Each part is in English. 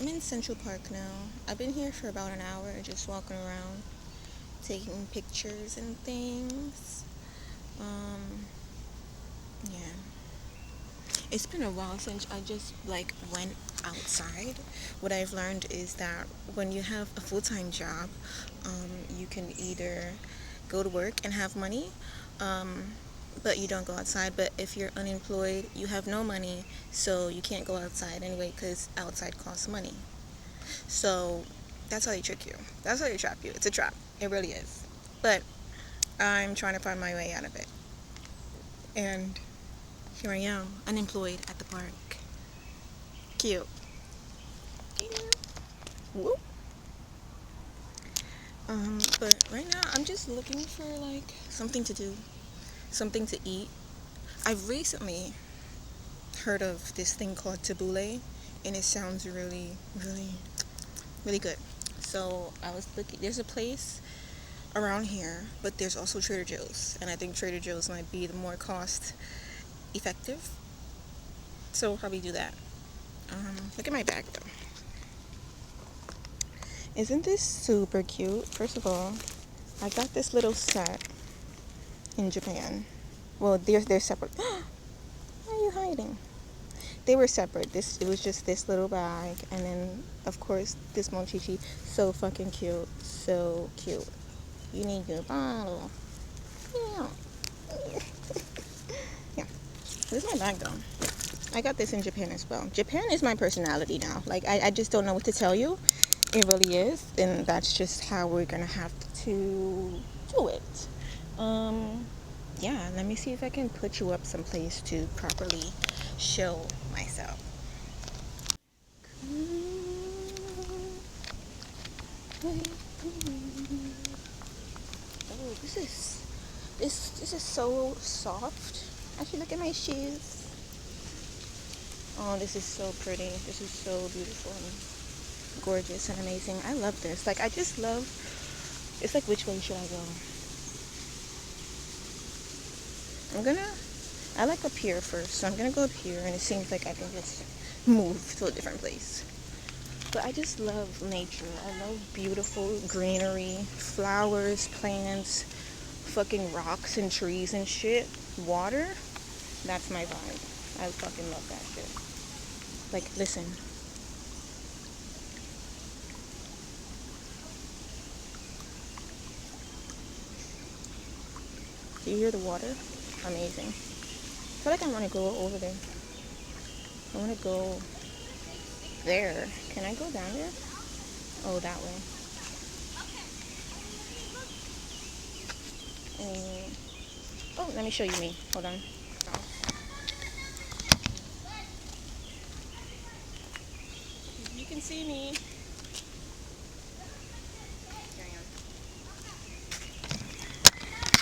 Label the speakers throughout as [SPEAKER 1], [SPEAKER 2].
[SPEAKER 1] I'm in Central Park now. I've been here for about an hour, just walking around, taking pictures and things. Um, yeah. It's been a while since I just like went outside. What I've learned is that when you have a full-time job, you can either go to work and have money, um, but you don't go outside. But if you're unemployed, you have no money, so you can't go outside anyway because outside costs money. So that's how they trick you. That's how they trap you. It's a trap. It really is. But I'm trying to find my way out of it. And here I am, unemployed at the park. Cute. Whoop. But right now I'm just looking for like something to do, something to eat. I've recently heard of this thing called tabbouleh, and it sounds really, really, really good. So I was looking. There's a place around here, but there's also Trader Joe's, and I think Trader Joe's might be the more cost effective. So we'll probably do that. Look at my bag though. Isn't this super cute? First of all, I got this little set in Japan. Well, they're separate. Why are you hiding? They were separate. It was just this little bag, and then of course this mochichi. So fucking cute. So cute. You need your bottle. Yeah. Yeah. This is my bag though. I got this in Japan as well. Japan is my personality now. Like I just don't know what to tell you. It really is, and that's just how we're gonna have to do it. Um, yeah. Let me see if I can put you up someplace to properly show myself. Oh, this is so soft. Actually, look at my shoes. Oh, this is so pretty. This is so beautiful and gorgeous and amazing. I love this. Like, I just love. It's like, which way should I go? I'm gonna. I like up here first, so I'm gonna go up here, and it seems like I can just move to a different place. But I just love nature. I love beautiful greenery, flowers, plants, fucking rocks and trees and shit. Water. That's my vibe. I fucking love that shit. Like, listen. Do you hear the water? Amazing. I feel like I want to go over there. I want to go there. Can I go down there? Oh, that way. And, oh, let me show you me. Hold on. You can see me. Here I am.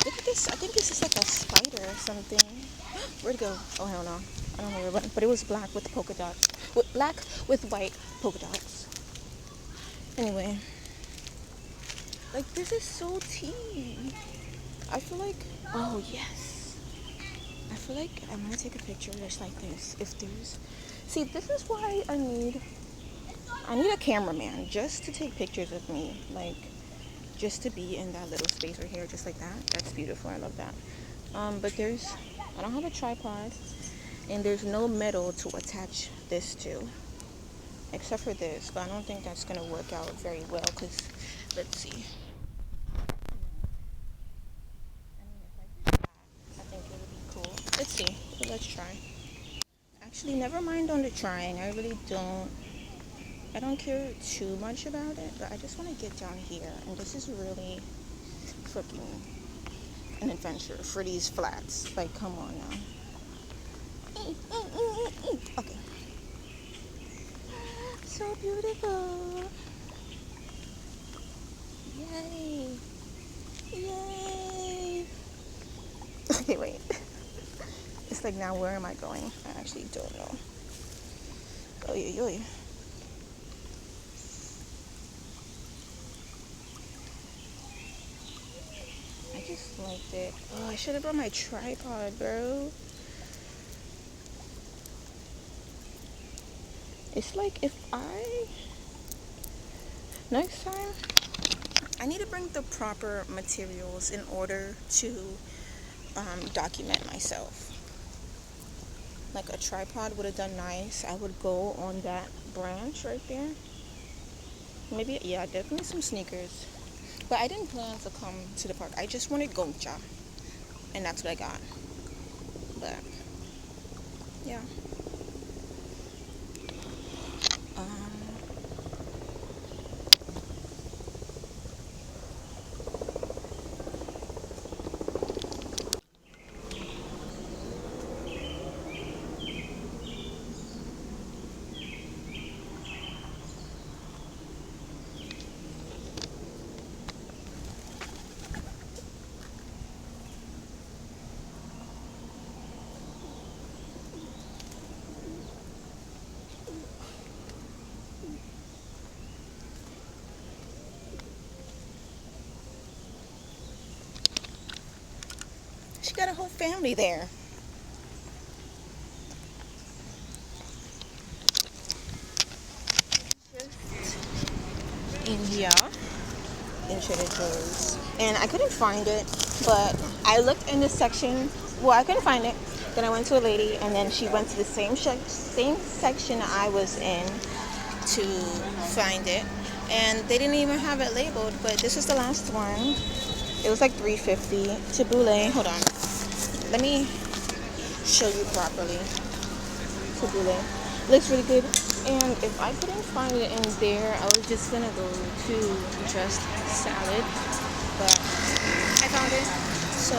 [SPEAKER 1] Look at this. I think this is like a spider or something. Where'd it go? Oh, hell no. I don't know where it went. But it was black with polka dots. Black with white polka dots. Anyway. Like, this is so tea. I feel like, oh, yes. I feel like I'm going to take a picture just like this. If there's, see, this is why I need a cameraman just to take pictures of me. Like, just to be in that little space right here, just like that. That's beautiful. I love that. But I don't have a tripod, and there's no metal to attach this to, except for this. But I don't think that's gonna work out very well, cause let's see. I mean, if I did that, I think it would be cool. Let's see. So let's try. Actually, never mind on the trying. I really don't. I don't care too much about it, but I just want to get down here, and this is really freaking an adventure for these flats. Like, come on now. Okay. So beautiful. Yay. Yay. Okay, wait. It's like, now where am I going? I actually don't know. Oh, yeah. I just liked it. Oh, I should have brought my tripod, bro. It's like if next time, I need to bring the proper materials in order to document myself. Like a tripod would have done nice. I would go on that branch right there. Maybe, yeah, definitely some sneakers. But I didn't plan to come to the park. I just wanted gongcha. And that's what I got. But, yeah. Um, she got a whole family there. India in Trader Joe's. And I couldn't find it, but I looked in the section. Well, I couldn't find it. Then I went to a lady, and then she went to the same section I was in to find it. And they didn't even have it labeled, but this was the last one. It was like $3.50. Tabbouleh. Hold on. Let me show you properly. Tabbouleh. Looks really good. And if I couldn't find it in there, I was just gonna go to Just Salad. But I found it. So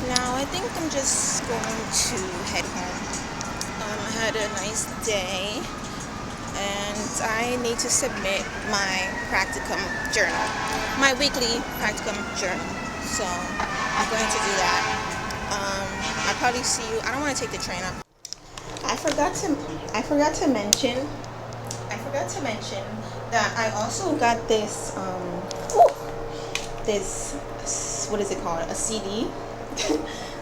[SPEAKER 1] now I think I'm just going to head home. I had a nice day. And I need to submit my practicum journal. My weekly practicum journal. So I'm going to do that. I'll probably see you. I don't want to take the train up. I forgot to mention that I also got this what is it called? A CD.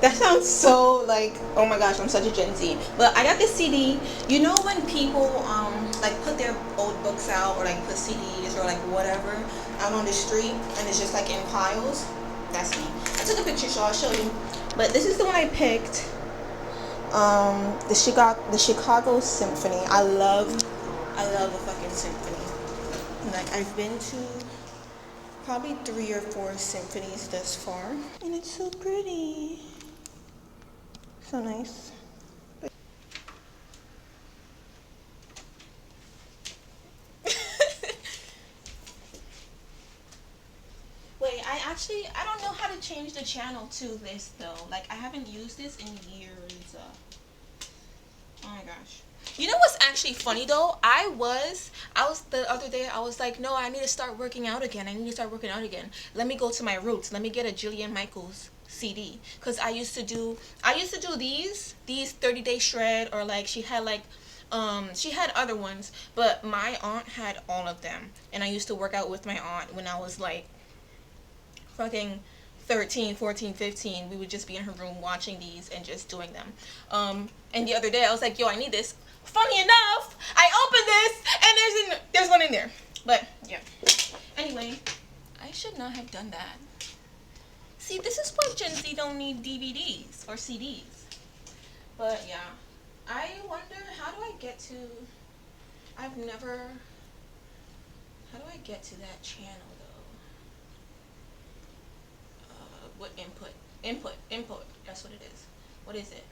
[SPEAKER 1] That sounds so like, oh my gosh, I'm such a Gen Z. But I got this CD. You know when people like put their old books out or like put CDs or like whatever out on the street and it's just like in piles? That's me. I took a picture, so I'll show you. But this is the one I picked. The Chicago Symphony. I love a fucking symphony. Like I've been to probably 3 or 4 symphonies thus far, and it's so pretty, so nice. Wait, I don't know how to change the channel to this though. Like I haven't used this in years. Oh my gosh. You know what's actually funny though? I was the other day, I was like, no, I need to start working out again. Let me go to my roots. Let me get a Jillian Michaels CD. Cause I used to do these 30-day shred, or like she had other ones, but my aunt had all of them. And I used to work out with my aunt when I was like fucking 13, 14, 15. We would just be in her room watching these and just doing them. And the other day I was like, yo, I need this. Funny enough, I opened this and there's one in there. But yeah. Anyway, I should not have done that. See, this is why Gen Z don't need DVDs or CDs. But yeah, I wonder, how do I get to that channel though? What input, that's what it is. What is it?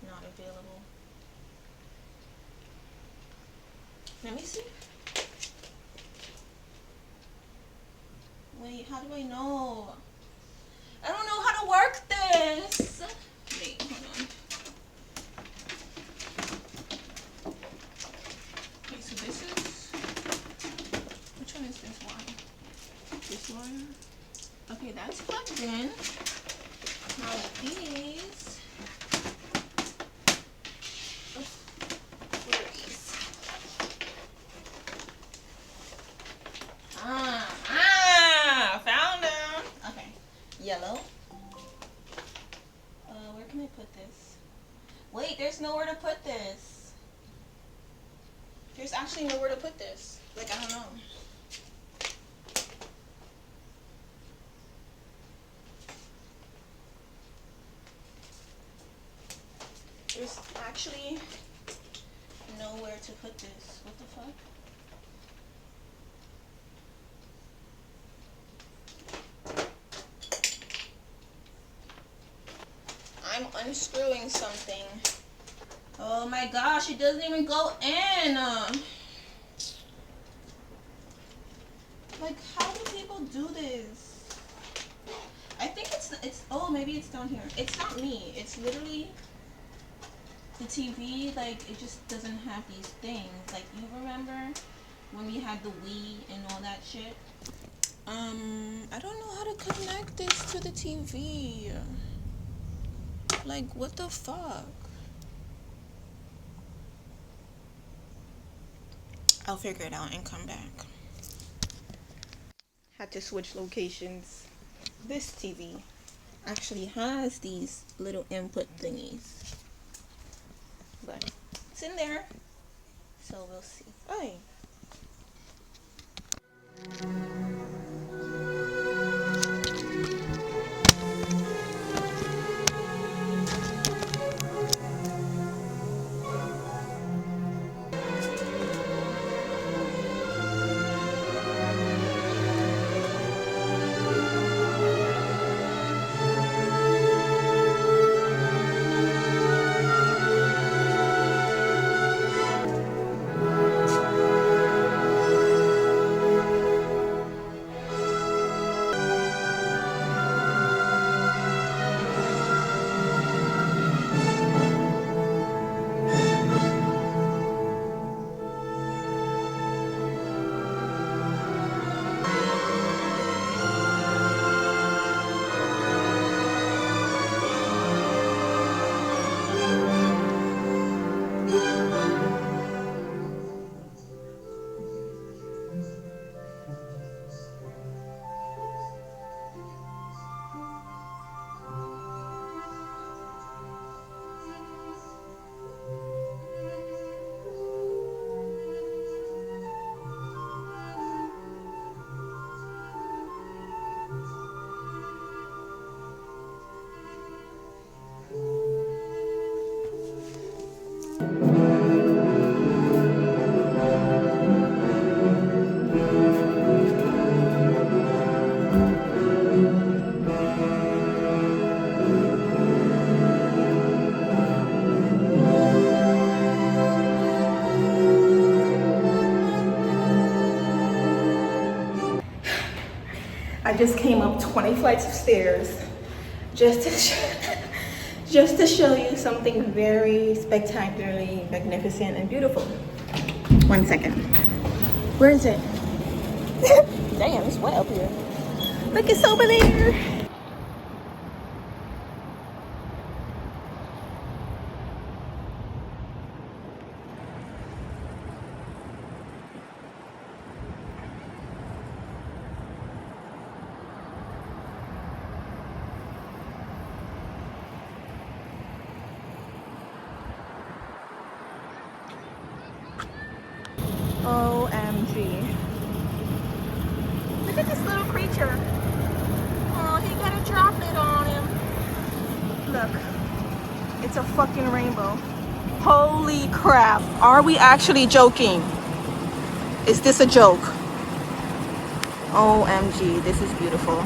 [SPEAKER 1] Not available. Let me see. Wait, how do I know? I don't know how to work this. Wait, hold on. Okay, so this is, which one is this one? This one? Okay, that's plugged in. Now these. What are these? Found them. Okay, yellow. Where can I there's nowhere to put this. There's actually nowhere to put this. Like, I don't know. There's actually nowhere to put this. What the fuck? I'm unscrewing something. Oh my gosh, it doesn't even go in. Like, how do people do this? I think it's oh, maybe it's down here. It's not me. It's literally the TV. Like, it just doesn't have these things. Like, you remember when we had the Wii and all that shit? I don't know how to connect this to the TV. Like, what the fuck? I'll figure it out and come back. Had to switch locations. This TV actually has these little input thingies, but it's in there, so we'll see. Hey. I just came up 20 flights of stairs just to show you something very spectacularly magnificent and beautiful. 1 second. Where is it? Damn, it's wet up here. Look, it's over there. OMG. Look at this little creature. Oh, he got a droplet on him. Look, it's a fucking rainbow. Holy crap. Are we actually joking? Is this a joke? OMG, this is beautiful.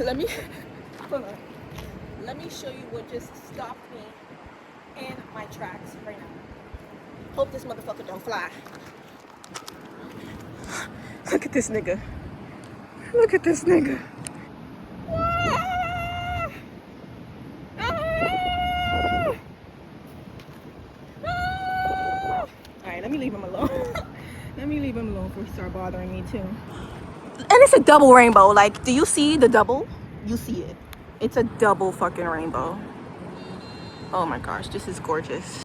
[SPEAKER 2] Let me, hold on. Let me show you what just stopped me in my tracks right now. Hope this motherfucker don't fly. Look at this nigga. Look at this nigga. Ah! Ah! Ah! Alright, let me leave him alone. Let me leave him alone before he start bothering me too. And it's a double rainbow. Like, do you see the double? You see it. It's a double fucking rainbow. Oh my gosh, this is gorgeous.